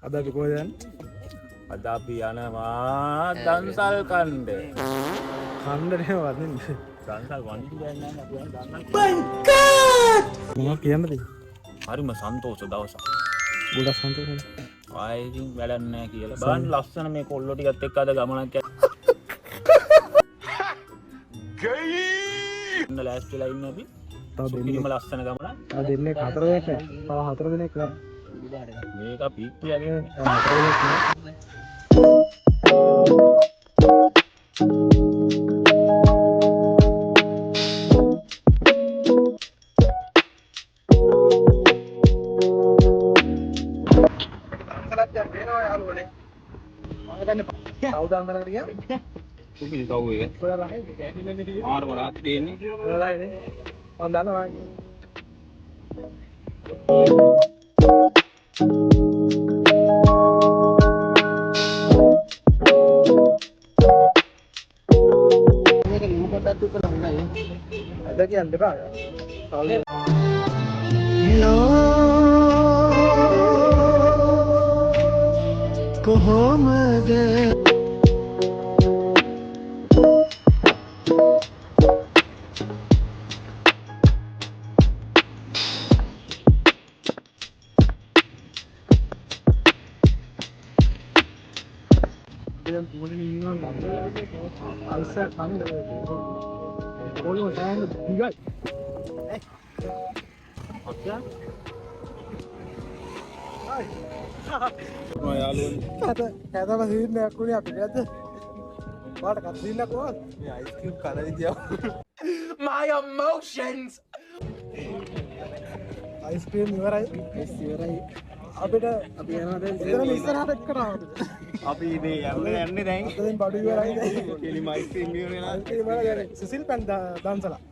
අද අපි කොහෙද යන්නේ? අද අපි යනවා දන්සල් කණ්ඩ. කණ්ඩ නේ වදින්නේ. දන්සල් වන්දි ගන්න අපි යන දන්සල්. මොකක් කියන්නද? හරිම සන්තෝෂ දවසක්. ගොඩක් සන්තෝෂයි. ආයෙ ඉතින් වැඩක් නැහැ කියලා. බලන්න ලස්සන මේ කොල්ලෝ ටිකත් එක්ක අද ගමනක් යන්න. ගයි! ඉන්න ලෑස්තිලා ඉන්න අපි. තව දෙන්නෙම ලස්සන ගමනක්. තව දෙන්නේ 4 දෙනෙක් නෑ. තව 4 දෙනෙක් නෑ. මේක පීක් කියලාගෙන 4 දෙනෙක් නෑ. අවදාන්දනකට ගියා. කුපිල් කවු එක. ඔයාලා ආරම රාත්‍රියේ එන්නේ. ඔයාලා ඉන්නේ. මම දන්නවා. මේක ලියු කොටක් දුකලා හොඳයි. අද කියන්න එපා. කොහොමද දැන් තුමනේ ඉන්නවා අල්සර් කන්න ඕනෝ දැන් දිගයි ඔක්යා මම යාළුවනේ. කෑදම සීන් එකක් උනේ අපිට නැද්ද? ඔයාලට කත් සීන් එකක් ඕනද? මේ අයිස්ක්‍රීම් කන විදිය. My emotions! අයිස්ක්‍රීම් ඉවරයි. ඉවරයි. අපිට අපි යනවා දැන් ඉතින් ඉස්සරහට එක්ක ආවද? අපි මේ යන්නේ දැන්. දැන් බඩු ඉවරයි දැන්. කෙලිම අයිස්ක්‍රීම් ඉවරේ නා. අයිස්ක්‍රීම් වල දැන් සිසිල් පැන් දන්සලා.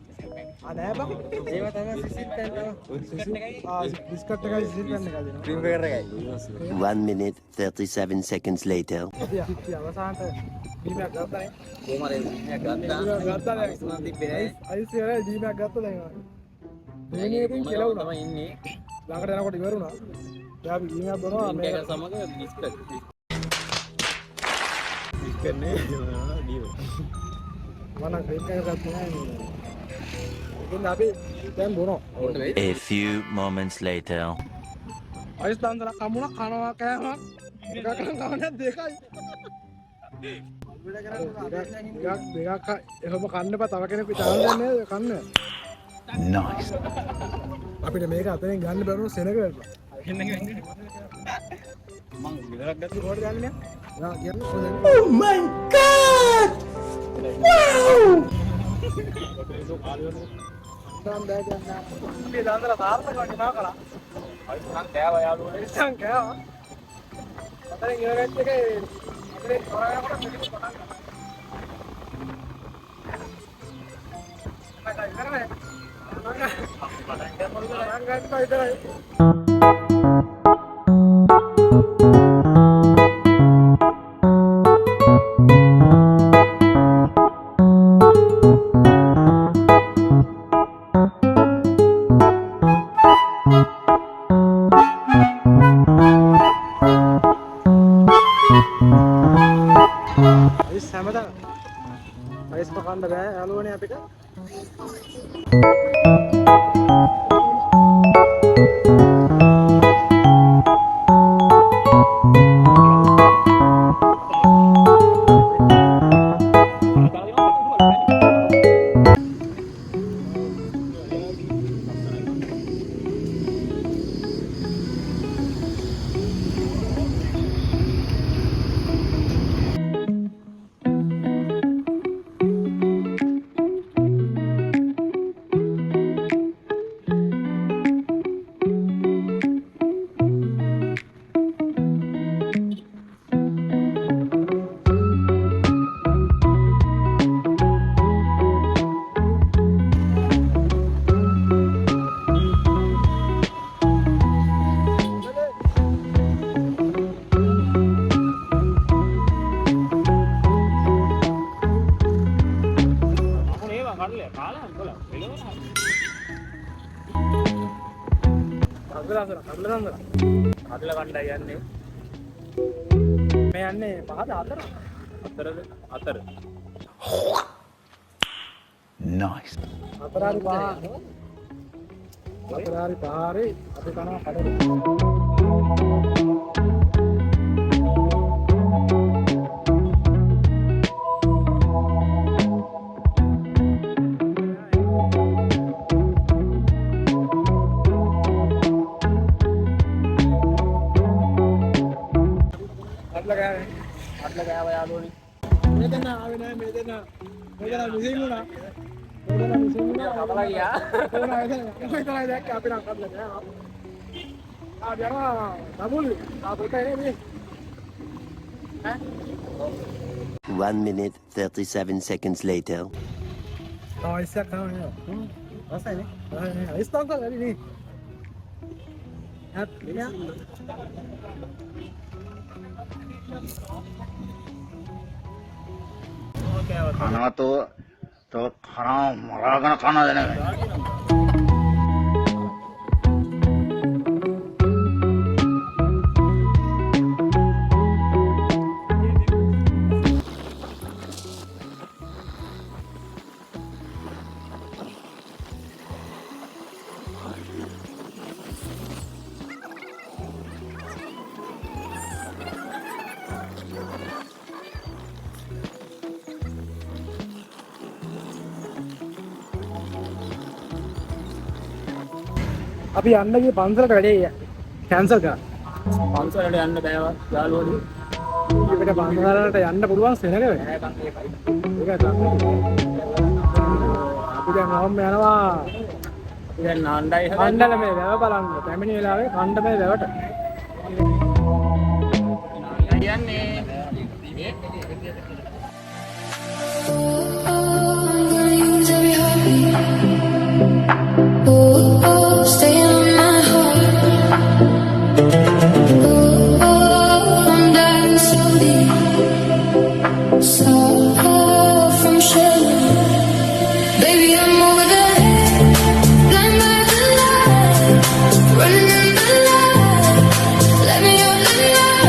නෑ බං. ඒව තමයි සිසිල් පැන් තමයි. බිස්කට් එකයි සිසිල් පැන් එකයි දෙනවා. ක්‍රීම් බර්ගර් එකයි. 1 minute 37 seconds later. අපි අවසානට බීමයක් ගත්තානේ. කොහමද මේ ගත්තා? ගත්තානේ. සුණන් තිබ්බේ නෑ. අයිස් ඉවරයි බීමයක් ගත්තා දැන්. දෙවෙනි එකකින් කෙලවුණා. තමයි ඉන්නේ. ළඟට යනකොට ඉවරුණා. එයා බීමයක් බොනවා මේක සමග බිස්කට්. බිස්කට් නේ දීව. මම ක්‍රීම් එකක් ගත්තා නෑ. ඉතින් අපි දැන් බොනවා. A few moments later. Ice දන්සලා කමුණා කනවා කෑමක්. එකක් කවන්නේ දෙකයි. දෙකක් එහෙම කන්න එපා. තව කෙනෙක් විතරක් නෑ කන්න. Nice. අපිට මේක අතෙන් ගන්න බැරුව සෙනග වෙනවා. මං විතරක් ගත්තා. කොට ගන්නේ නෑ. කියන්නේ Oh my god! Wow! දැන් දැන් මේ දන්සලා සාර්ථකව ගෙනා කරා. අයිස් නම් කෑවා යාළුවනේ. ඉස්සන් කෑවා. අතරින් ඉවරෙත් එකේ අපේ තොරයකට පිටිපස්ස පටන් ගන්නවා. මට ඉවරනේ. පටන් ගන්නවා විතරයි. අයිස් හැමදාම අයිස් පකන්න බෑ යාළුවනේ අපිට. කඩලා කණ්ඩායම් යන්නේ. මේ යන්නේ පහද හතර? හතර. Nice. හතරාරි පහ. හතරාරි පහරි අපි කනවා කඩේ. අట్లా ගෑව යාළුවනි. මෙතන ආවේ නැහැ මෙතන මිසින් වුණා. මෙතන මිසින් වුණා. කපලා ගියා. මෙතන දැක්ක අපි නම් කඩලා ගියා. යනවා නමුල් පොතේ නේ. 1 minute 37 seconds later. ඉස්සක් කරනවා. අසයිනේ. අයිස් තාංකල් හරි නේ. හත් මෙයා කනවතෝ තව කනවා මරාගෙන කනද නෙවෙයි. අපි යන්න ගිය පන්සලට වැඩේ කැන්සල් කරා. පන්සලට යන්න බෑවා යාළුවනි. ඒකට පන්සලට යන්න පුළුවන් සෙනග වෙයි. නෑ කන් ඒකයි. ඒක තමයි. අපි දැන් ඔහොම යනවා. අපි දැන් නාණ්ඩයි කණ්ඩල මේ වැව බලන්න. පැමිණි වෙලාවේ කණ්ඩ මේ වැවට. කියන්නේ Staying on my heart. I'm dying slowly. So far from shelter. Baby, I'm over there. Blind by the light. Running in the light. Let me out, let me out.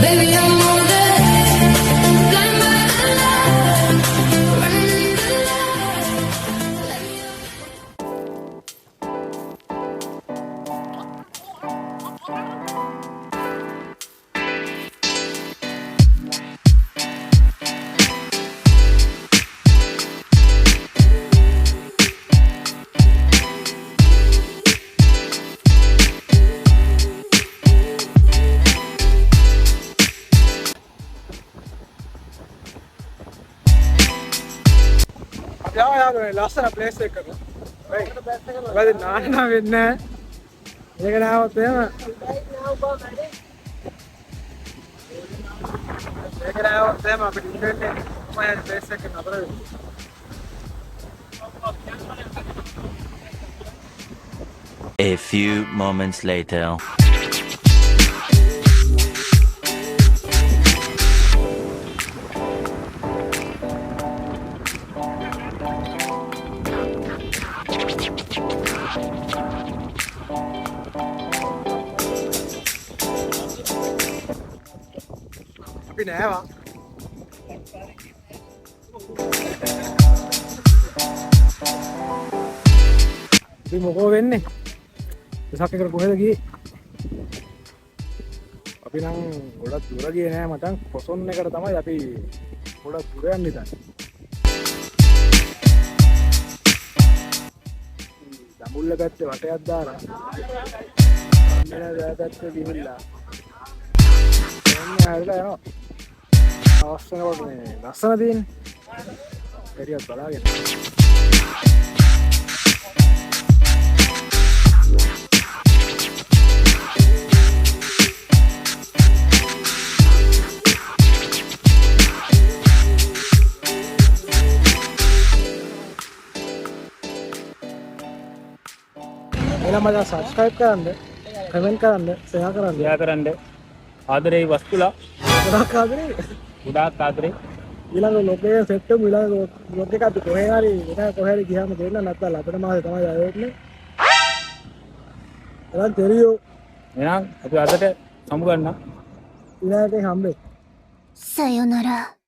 Baby, I'm over there. Blind by the light. Running in the light. Let me out. යාළුවනේ ලස්සන place එකක. වෙයි. නාන්න වෙන්නේ නැහැ. ඒක නාවත් එහෙම. ඒක නාවත් එහෙම අපිට ඉන්නේ මොකද ප්ලේස් එකක නතර වෙන්නේ. A few moments later. අපි නෑවා. ඉතින් මොකෝ වෙන්නේ? ඉසක් එකට කොහෙද ගියේ? අපි නම් ගොඩක් දුර ගියේ නෑ මචං. කොසොන් එකට තමයි අපි ගොඩක් දුර යන්න ඉතින්. දඹුල්ල පැත්තේ වටයක් දාලා. මෙන්න දැපැත්තේ ගිහිල්ලා. එන්නේ හරියට යනවා. අවශ්‍යනකොට මේ ලස්සන තියෙන්නේ. පෙරියක් බලාගෙන. එලා මම subscribe කරන්න, comment කරන්න, share කරන්න. ෂෙයා කරන්න. ආදරේ වස්තුලා. ගොඩක් ආදරේ. ගොඩාක් ආදරේ. ඊළඟ ලොකේ සෙට් එක ඊළඟ ලොක් එක අපි කොහේ හරි එතන කොහේ හරි ගියාම දෙන්න නැත්නම් ලබන මාසේ තමයි ආවෙන්නේ. එහෙනම් දෙරියෝ. එහෙනම් අපි අදට සමු ගන්න. ඊළඟට හම්බෙයි. さよなら。